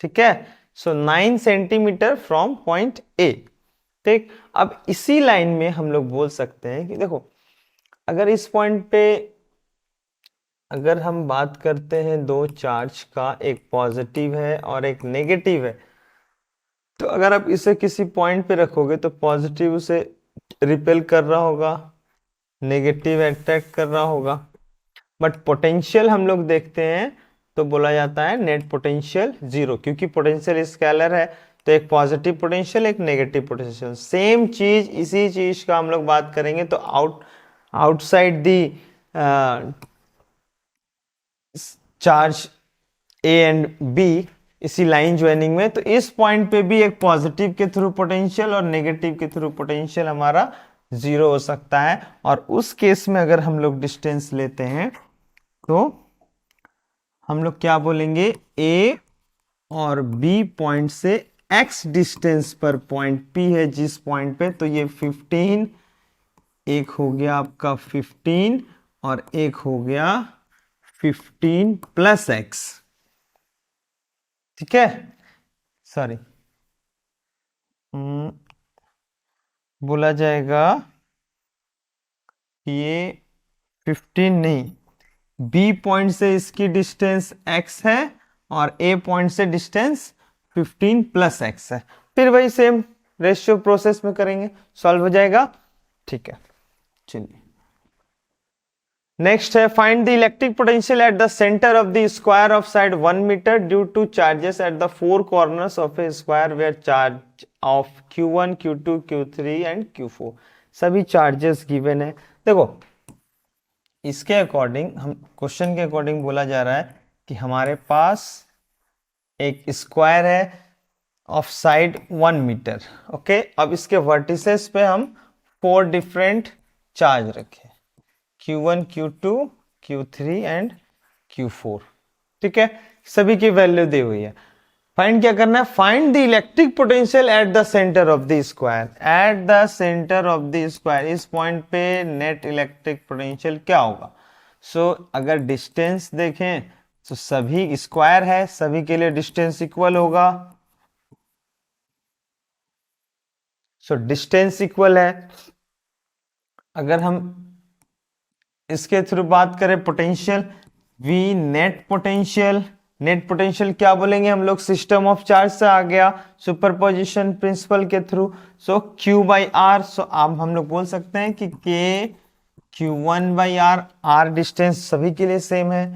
ठीक है। So 9 centimetre from point A, ठीक। अब इसी लाइन में हम लोग बोल सकते हैं कि देखो अगर इस पॉइंट पे अगर हम बात करते हैं दो चार्ज का, एक पॉजिटिव है और एक नेगेटिव है, तो अगर आप इसे किसी पॉइंट पे रखोगे तो पॉजिटिव उसे रिपेल कर रहा होगा, नेगेटिव अट्रैक्ट कर रहा होगा, बट पोटेंशियल हम लोग देखते हैं तो बोला जाता है नेट पोटेंशियल 0, क्योंकि पोटेंशियल स्केलर है तो एक पॉजिटिव पोटेंशियल एक नेगेटिव पोटेंशियल, सेम चीज इसी चीज का हम लोग बात करेंगे तो outside the charge A and B इसी लाइन ज्वाइनिंग में, तो इस पॉइंट पे भी एक पॉजिटिव के थ्रू पोटेंशियल और नेगेटिव के थ्रू पोटेंशियल हमारा 0 हो सकता है। और उस केस में अगर हम लोग डिस्टेंस लेते हैं तो हम लोग क्या बोलेंगे, ए और बी पॉइंट से x डिस्टेंस पर पॉइंट P है जिस पॉइंट पे, तो ये 15, एक हो गया आपका 15 और एक हो गया 15 प्लस x, ठीक है। सॉरी, बोला जाएगा ये 15 नहीं, बी पॉइंट से इसकी डिस्टेंस x है और ए पॉइंट से डिस्टेंस 15 प्लस x है, फिर वही सेम रेशियो प्रोसेस में करेंगे, सॉल्व हो जाएगा, ठीक है। चलिए नेक्स्ट है find the electric potential at the centre of the square of side 1 metre due to charges at the four corners of a square where charge of Q1, Q2, Q3 and Q4 सभी charges given है। देखो इसके according हम question के according बोला जा रहा है कि हमारे पास एक स्क्वायर है ऑफ साइड 1 मीटर। ओके, अब इसके वर्टिसेस पे हम 4 डिफरेंट चार्ज रखे Q1, Q2, Q3 and Q4। ठीक है, सभी की वैल्यू दी हुई है। फाइंड क्या करना है, find the electric potential at the centre of the square. Eight the centre of the square, इस पॉइंट पे नेट इलेक्ट्रिक पोटेंशियल क्या होगा। सो अगर डिस्टेंस देखें तो सभी स्क्वायर है, सभी के लिए डिस्टेंस इक्वल होगा। सो डिस्टेंस इक्वल है। अगर हम इसके थ्रू बात करें potential, V net potential, net potential क्या बोलेंगे हम लोग, सिस्टम ऑफ चार्ज से आ गया सुपरपोजिशन प्रिंसिपल के through. So Q by R, so अब हम लोग बोल सकते हैं कि K Q1 by R, R distance सभी के लिए सेम है,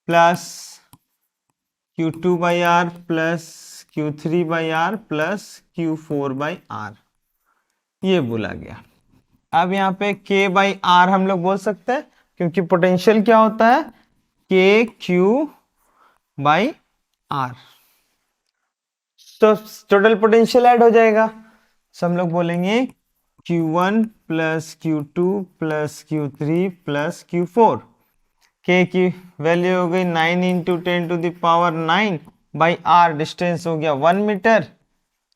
plus Q2 by R plus Q3 by R plus Q4 by R, ये बोला गया। अब यहाँ पे K बाई आर हम लोग बोल सकते हैं क्योंकि पोटेंशियल क्या होता है, K Q बाई आर। तो टोटल पोटेंशियल ऐड हो जाएगा। सो हम लोग बोलेंगे Q1 plus Q2 plus Q3 plus Q4। K की वैल्यू हो गई 9 into 10 to the power 9 by R, distance हो गया 1 मीटर,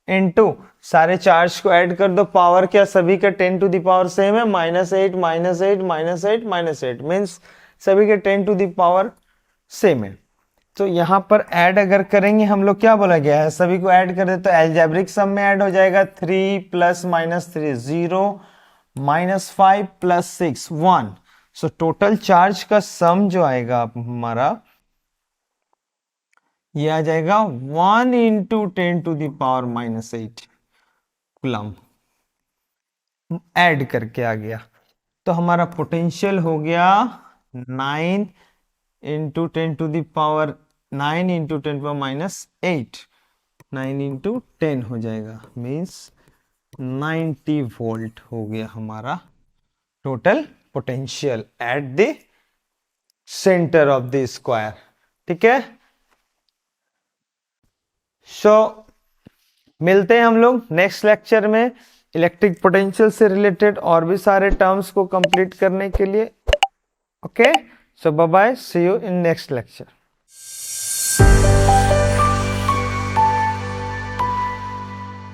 इनटू सारे चार्ज को ऐड कर दो, पावर क्या सभी का 10 टू दावर सेम है, -8 -8 -8 -8 मीन्स सभी के 10 टू दावर सेम है। तो यहाँ पर ऐड अगर करेंगे हम लोग, क्या बोला गया है, सभी को ऐड कर दे तो एल्जेब्रिक सम में ऐड हो जाएगा 3 plus -3 0 -5 plus 6 1। So total charge का सम जो आएगा हमारा, ये आ जाएगा 1 into 10 to the power -8 coulomb, add करके आ गया। तो हमारा पोटेंशियल हो गया 9 into 10 to the power 9 into 10 power -8, 9 into 10 हो जाएगा, मीन्स 90 वोल्ट हो गया हमारा total potential at the centre of the square. ठीक है, सो मिलते हैं हम लोग नेक्स्ट लेक्चर में इलेक्ट्रिक पोटेंशियल से रिलेटेड और भी सारे टर्म्स को कंप्लीट करने के लिए। Okay, so bye bye, see you in next lecture.